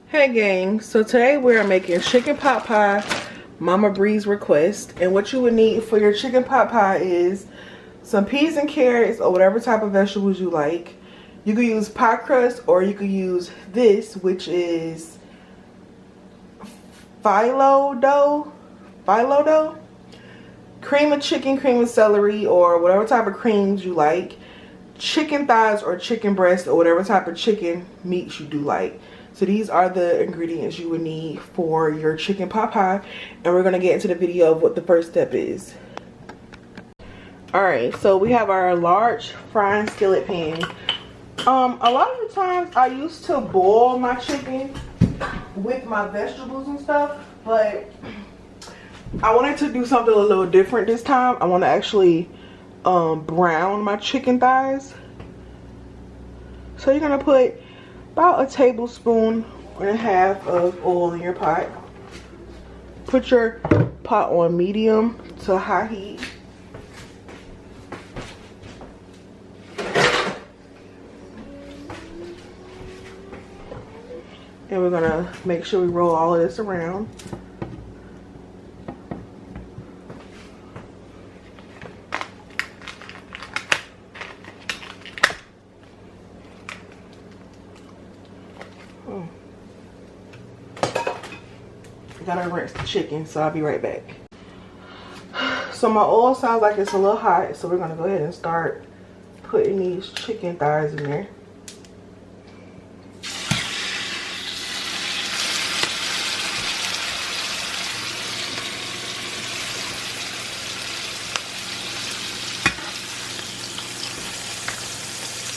Hey gang, so today we're making chicken pot pie, Mama Bree's request. And what you would need for your chicken pot pie is some peas and carrots or whatever type of vegetables you like. You could use pie crust or you could use this, which is phyllo dough. Cream of chicken, cream of celery, or whatever type of creams you like. Chicken thighs or chicken breast or whatever type of chicken meats you do like. So these are the ingredients you would need for your chicken pot pie, and we're gonna get into the video of what the first step is. Alright, so we have our large frying skillet pan. A lot of the times I used to boil my chicken with my vegetables and stuff, but I wanted to do something a little different this time. I want to actually brown my chicken thighs. So you're gonna put about a tablespoon and a half of oil in your pot. Put your pot on medium to high heat. And we're gonna make sure we roll all of this around. Gotta rinse the chicken, so I'll be right back. So my oil sounds like it's a little hot, so we're gonna go ahead and start putting these chicken thighs in there.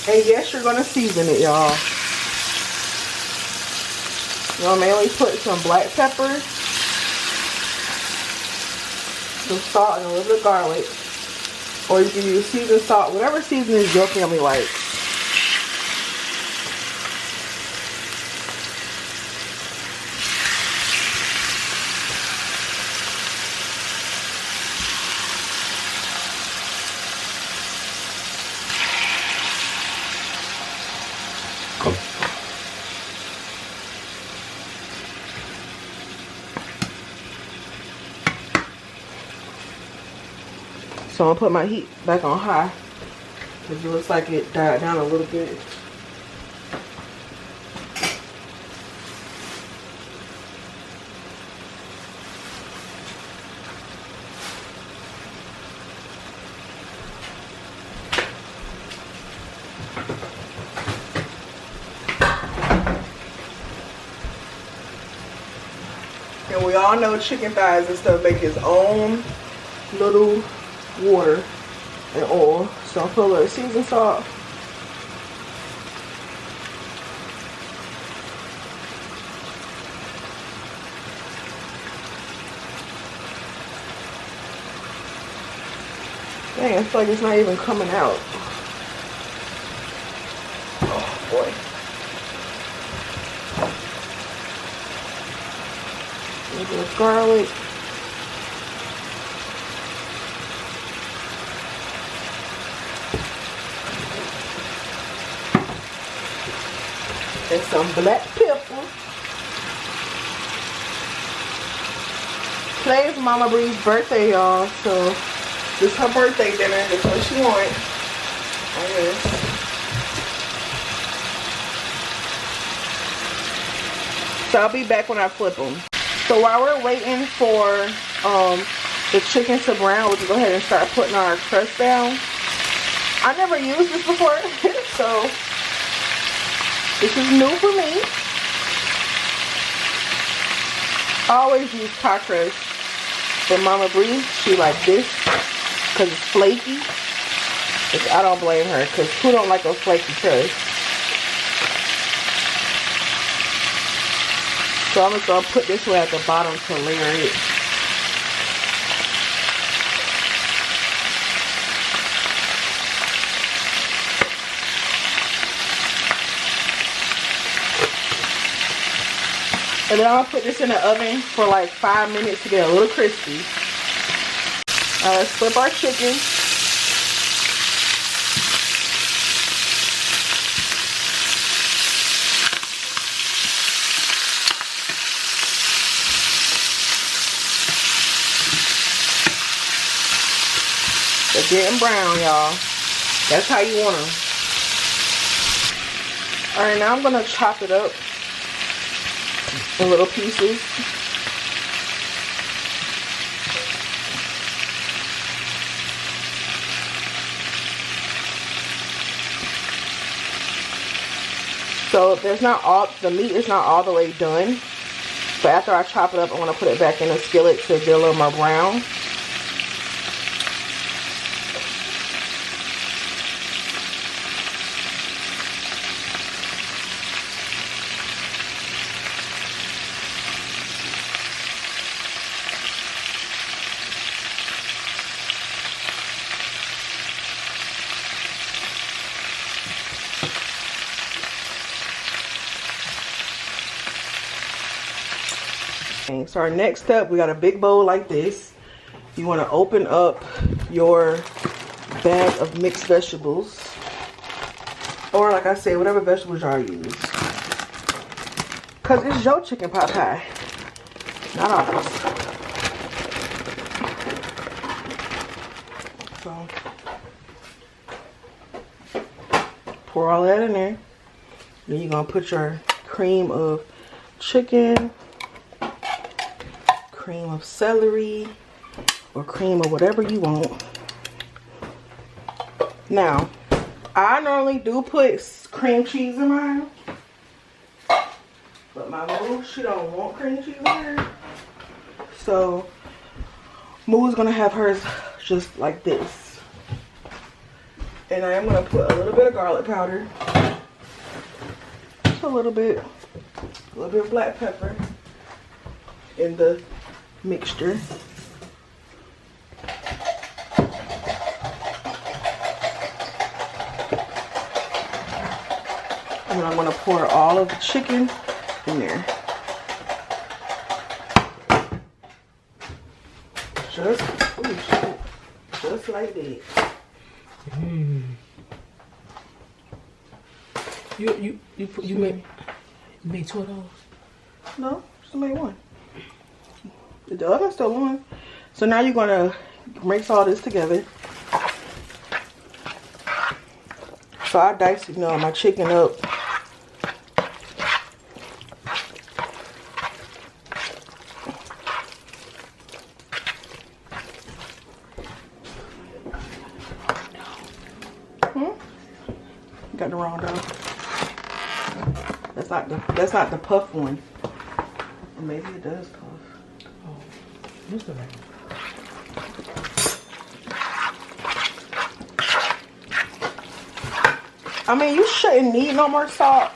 And yes, you're gonna season it, y'all. You'll mainly put some black pepper, some salt, and a little bit of garlic. Or you can use seasoned salt, whatever seasonings your family likes. So I'm gonna put my heat back on high because it looks like it died down a little bit. And we all know chicken thighs and stuff make its own little water and oil. So I'll put a little seasoned salt. Dang, I feel like it's not even coming out. Oh boy. A little bit of garlic. And some black pepper. Today's Mama Bree's birthday, y'all. So this is her birthday dinner. That's what she wants. I guess. So I'll be back when I flip them. So while we're waiting for the chicken to brown, we'll just go ahead and start putting our crust down. I never used this before, so this is new for me. I always use pie crust, but Mama Bree, she like this because it's flaky. Which I don't blame her, because who don't like a flaky crust? So I'm just gonna put this way at the bottom to layer it. And then I'm gonna put this in the oven for like 5 minutes to get a little crispy. Let's flip our chicken. getting brown, y'all. That's how you want them. Alright, now I'm gonna chop it up in little pieces. So there's not all, the meat is not all the way done. So after I chop it up, I want to put it back in a skillet to get a little more brown. So our next step, we got a big bowl like this. You want to open up your bag of mixed vegetables, or like I said, whatever vegetables y'all use, cause it's your chicken pot pie, not ours. So pour all that in there. Then you're gonna put your cream of chicken, cream of celery, or cream of whatever you want. Now, I normally do put cream cheese in mine, but my Moo, she don't want cream cheese in her. So, Moo's gonna have hers just like this. And I am gonna put a little bit of garlic powder, just a little bit of black pepper in the mixture. And then I'm going to pour all of the chicken in there. Just like that. You made 2 of those? No, just made one. The oven's still on. So now you're gonna mix all this together. So I diced, you know, my chicken up. Got the wrong dog. That's not the puff one. Or maybe it does puff. What's the right? I mean, you shouldn't need no more salt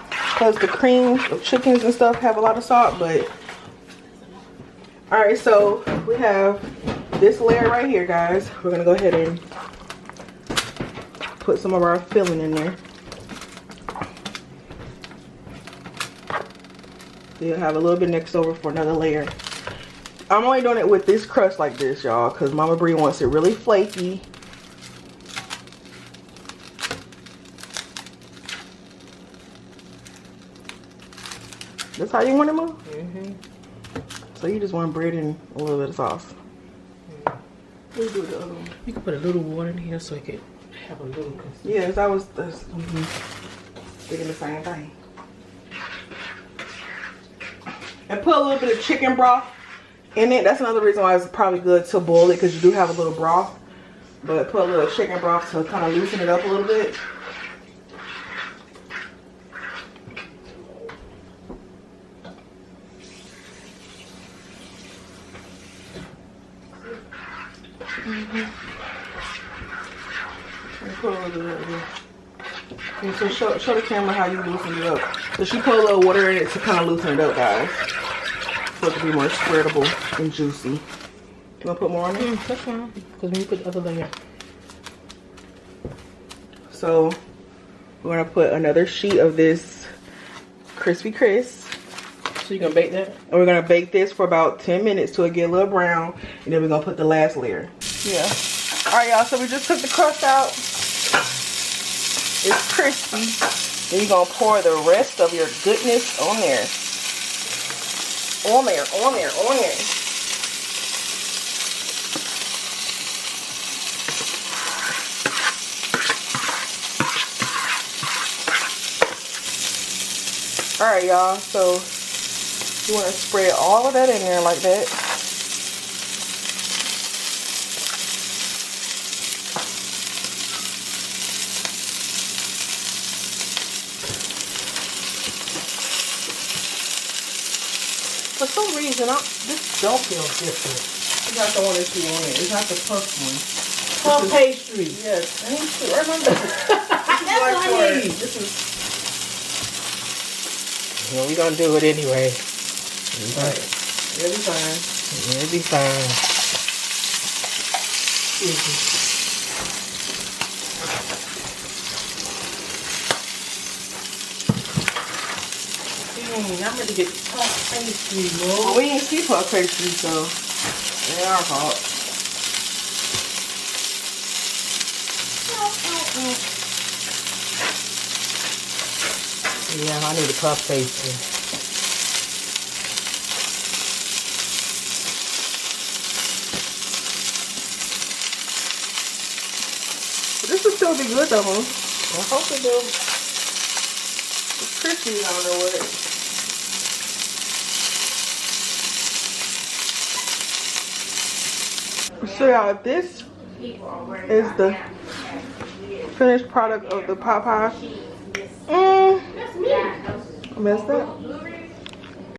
because the cream of chickens and stuff have a lot of salt, but alright, so we have this layer right here, guys. We're gonna go ahead and put some of our filling in there. You'll have a little bit next over for another layer. I'm only doing it with this crust like this, y'all, because Mama Bree wants it really flaky. That's how you want it, Mom? Mm-hmm. So you just want bread and a little bit of sauce. What do you do with the other one? You can put a little water in here so it can have a little consistency. Yes, I was thinking the same thing. And put a little bit of chicken broth in it. That's another reason why it's probably good to boil it, because you do have a little broth. But put a little chicken broth to kind of loosen it up a little bit. Put a little bit of it. And so show the camera how you loosen it up. So she put a little water in it to kind of loosen it up, guys. So it can be more spreadable and juicy. You want to put more on it? That's fine. Because when you put the other layer. So we're going to put another sheet of this crispy crisp. So you're going to bake that? And we're going to bake this for about 10 minutes till it get a little brown. And then we're going to put the last layer. Yeah. Alright, y'all. So we just took the crust out. It's crispy. Then you're going to pour the rest of your goodness on there. On there. Alright, y'all. So you want to spread all of that in there like that. For some reason, this don't feel different. It's not the one that you wanted. It's not the puff one. Puff pastry. Yes. I need to remember. That's what I need. This is. Well, we're gonna do it anyway. Right. It'll be fine. It'll be fine. I'm ready to get puff pastry, Well, Lord. we didn't see puff pastry, so it ain't our fault. Yeah, I need a puff pastry. But this will still be good though, huh? I hope it do. It's crispy, I don't know what. So y'all, this is the finished product of the pot pie. I messed up.